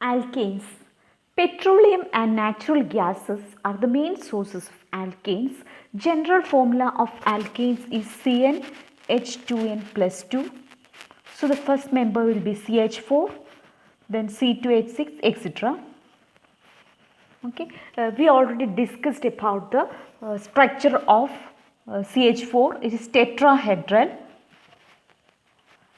Alkanes. Petroleum and natural gases are the main sources of alkanes. General formula of alkanes is CnH2n plus 2. So the first member will be CH4, then C2H6, etc. Okay, we already discussed about the structure of CH4. It is tetrahedral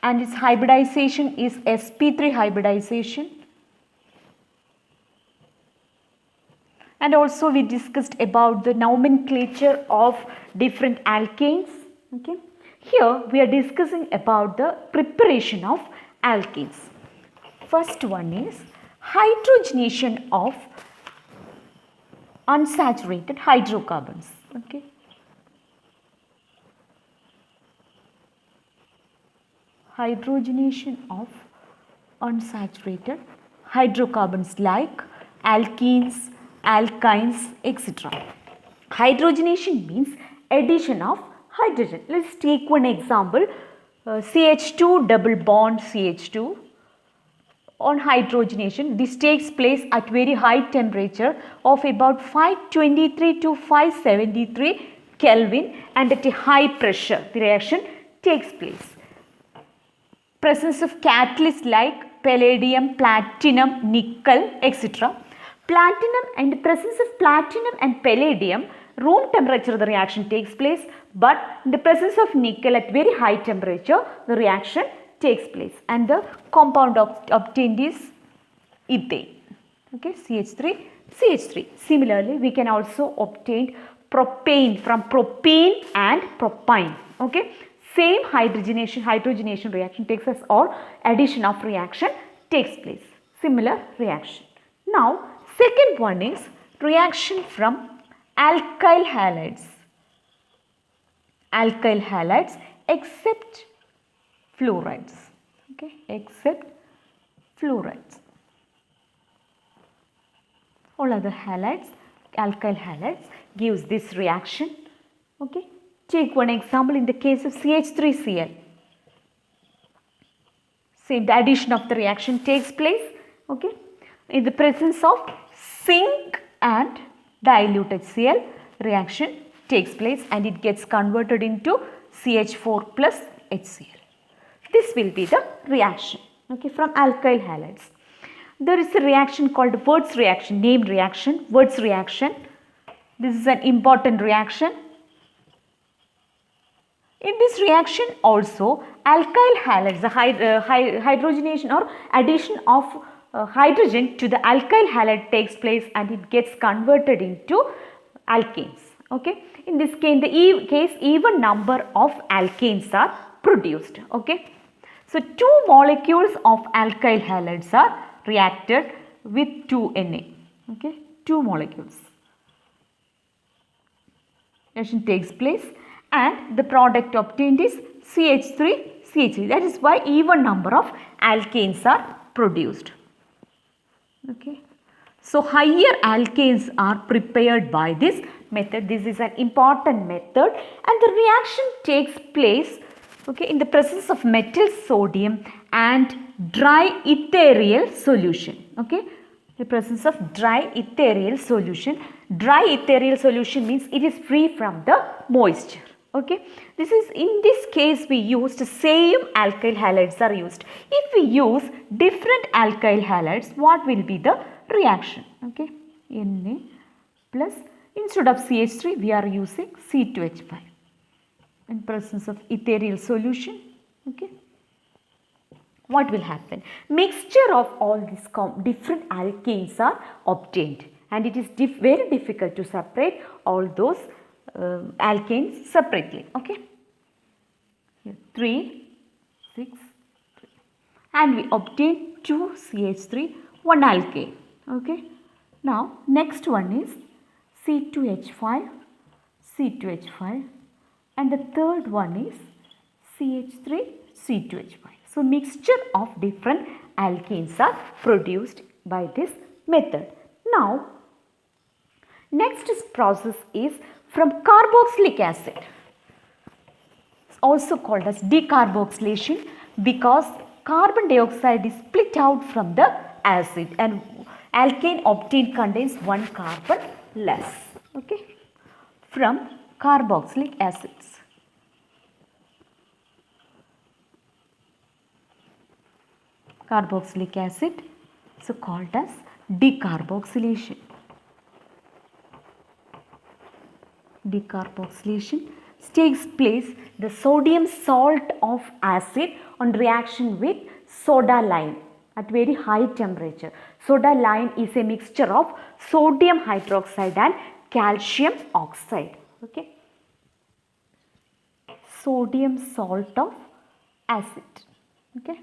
and its hybridization is sp3 hybridization. And also we discussed about the nomenclature of different alkanes. Okay. Here we are discussing about the preparation of alkanes. First one is hydrogenation of unsaturated hydrocarbons. Okay. Hydrogenation of unsaturated hydrocarbons like alkenes, alkynes, etc. Hydrogenation means addition of hydrogen. Let's take one example, CH2 double bond CH2. On hydrogenation, this takes place at very high temperature of about 523 to 573 Kelvin and at a high pressure the reaction takes place. Presence of catalysts like palladium, platinum, nickel, etc. Platinum and presence of platinum and palladium, room temperature the reaction takes place, but in the presence of nickel at very high temperature the reaction takes place and the compound obtained is ethane. Okay, CH3. Similarly, we can also obtain propane from propane and propyne. Okay, same hydrogenation reaction takes place or addition of reaction takes place. Similar reaction. Now, second one is reaction from alkyl halides. Alkyl halides except fluorides. Okay, except fluorides. All other halides, alkyl halides gives this reaction. Okay, take one example in the case of CH3Cl. Same, the addition of the reaction takes place. Okay, in the presence of zinc and diluted Cl, reaction takes place and it gets converted into CH4 plus HCl. This will be the reaction, okay, from alkyl halides. There is a reaction called WURTZ reaction, named reaction, WURTZ reaction. This is an important reaction. In this reaction also, alkyl halides, the hydrogenation or addition of hydrogen to the alkyl halide takes place and it gets converted into alkanes. Okay. In this case, even number of alkanes are produced. Okay. So, two molecules of alkyl halides are reacted with 2Na. Okay. Two molecules. Reaction takes place and the product obtained is CH3. That is why even number of alkanes are produced. Okay. So, higher alkanes are prepared by this method. This is an important method and the reaction takes place, okay, in the presence of metal sodium and dry ethereal solution. Okay. The presence of dry ethereal solution. Dry ethereal solution means it is free from the moisture. Okay. This is, in this case we used same alkyl halides are used. If we use different alkyl halides, what will be the reaction? Okay. Na plus, instead of CH3 we are using C2H5 in presence of ethereal solution. Okay. What will happen? Mixture of all these different alkanes are obtained and it is very difficult to separate all those alkanes separately. Okay. Here 3, 6, 3. And we obtain 2 CH3, 1 alkane. Okay. Now, next one is C2H5, and the third one is CH3, C2H5. So, mixture of different alkanes are produced by this method. Now, next process is from carboxylic acid. It's also called as decarboxylation because carbon dioxide is split out from the acid, and alkane obtained contains one carbon less, okay, from carboxylic acids. Carboxylic acid is called as decarboxylation. Decarboxylation takes place the sodium salt of acid on reaction with soda lime at very high temperature. Soda lime is a mixture of sodium hydroxide and calcium oxide. Okay. Sodium salt of acid. Okay.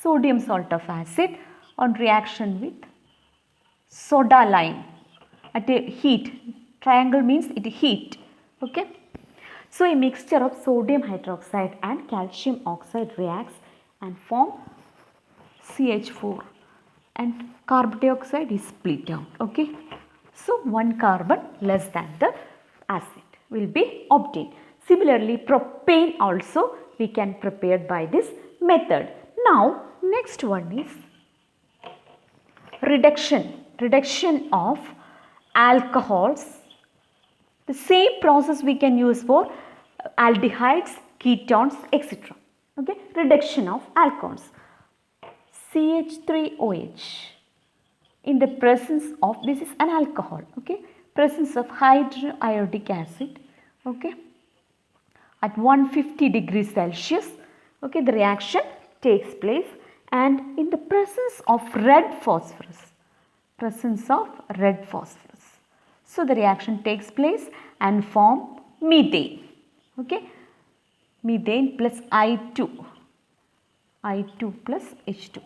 Sodium salt of acid on reaction with soda lime at a heat. Triangle means it heat. Okay. So a mixture of sodium hydroxide and calcium oxide reacts and form CH4, and carbon dioxide is split out. Okay. So one carbon less than the acid will be obtained. Similarly, propane also we can prepare by this method. Now next one is reduction of alcohols. The same process we can use for aldehydes, ketones, etc. Okay, reduction of alcohols. CH3OH in the presence of, this is an alcohol, okay, presence of hydroiodic acid, okay, at 150 degrees Celsius, okay, the reaction takes place, and in the presence of red phosphorus, so the reaction takes place and form methane, okay, methane plus I2 plus H2.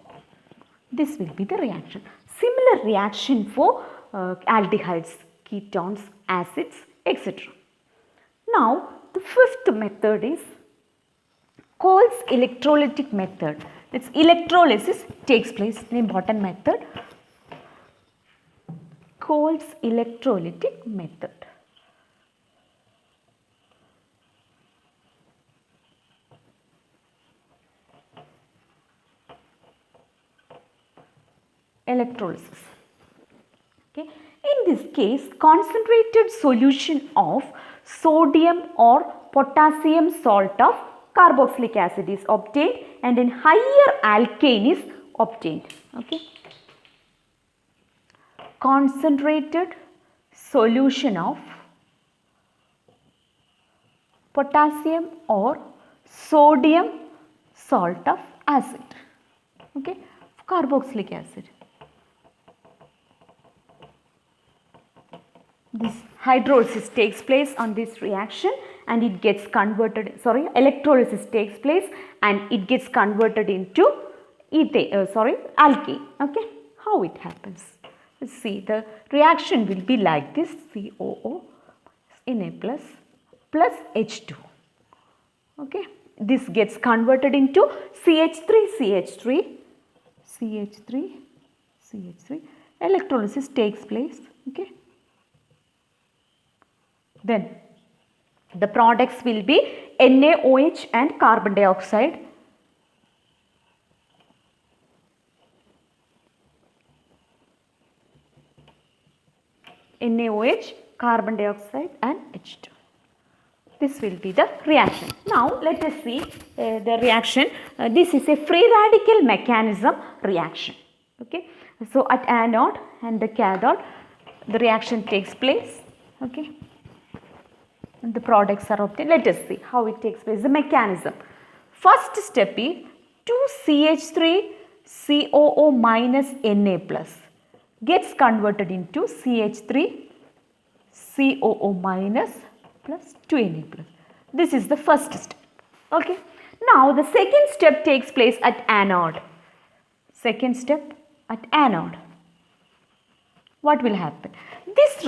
This will be the reaction. Similar reaction for aldehydes, ketones, acids, etc. Now the fifth method is Kolbe's electrolytic method. Its electrolysis takes place, an important method. Kolbe's electrolytic method. Electrolysis. Okay. In this case, concentrated solution of sodium or potassium salt of carboxylic acid is obtained, and in higher alkane is obtained. Okay. Concentrated solution of potassium or sodium salt of acid. Okay. Carboxylic acid. This hydrolysis takes place on this reaction and it gets converted, electrolysis takes place and it gets converted into alkane. Okay, how it happens? Let's see, the reaction will be like this: COO Na plus H2. Okay, this gets converted into CH3. Electrolysis takes place. Okay. Then the products will be NaOH and carbon dioxide. NaOH, carbon dioxide and H2. This will be the reaction. Now let us see the reaction. This is a free radical mechanism reaction. Okay. So at anode and the cathode, the reaction takes place. Okay. And the products are obtained. Let us see how it takes place, the mechanism. First step is 2CH3COO minus Na plus gets converted into CH3COO minus plus 2Na plus. This is the first step. Okay. Now the second step takes place at anode. Second step at anode. What will happen? This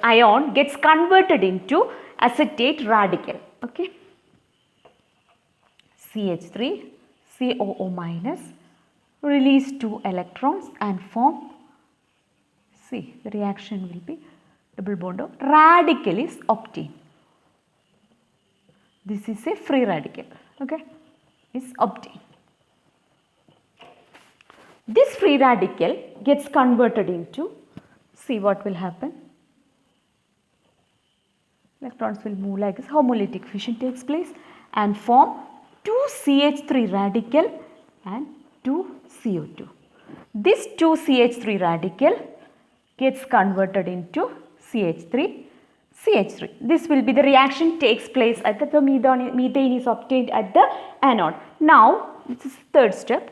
ion gets converted into acetate radical. Okay. CH3COO minus release 2 electrons and form, see, the reaction will be double bond of radical is obtained. This is a free radical. Okay, is obtained. This free radical gets converted into, see what will happen. Electrons will move like this, homolytic fission takes place and form 2 CH3 radical and 2 CO2. This 2 CH3 radical gets converted into CH3. This will be the reaction takes place at the methane is obtained at the anode. Now this is third step.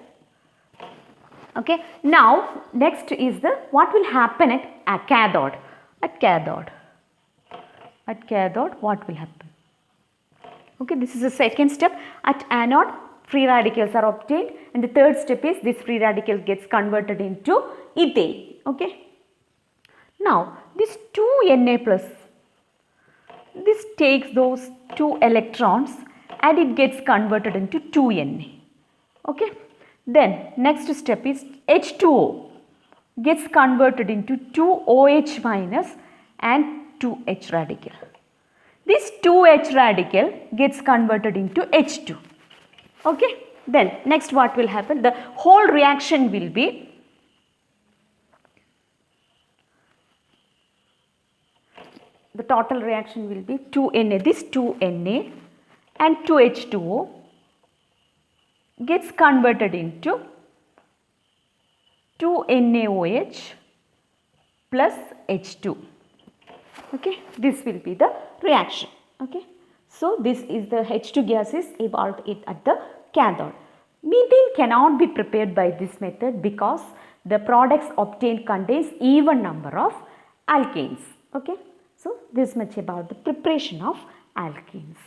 Okay. Now next is the what will happen at cathode. At cathode what will happen? Okay, this is the second step. At anode free radicals are obtained and the third step is this free radical gets converted into ethane. Okay. Now this 2 Na plus, this takes those 2 electrons and it gets converted into 2 Na. Okay. Then next step is H2O gets converted into 2 OH minus and 2 H radical. This 2 H radical gets converted into H2. Okay. Then next what will happen? The whole reaction will be the total reaction will be 2 Na. This 2 Na and 2 H2O gets converted into 2 NaOH plus H2. Okay, this will be the reaction. Okay, so this is the H2 gas is evolved at the cathode. Methane cannot be prepared by this method because the products obtained contains even number of alkanes. Okay, so this much about the preparation of alkanes.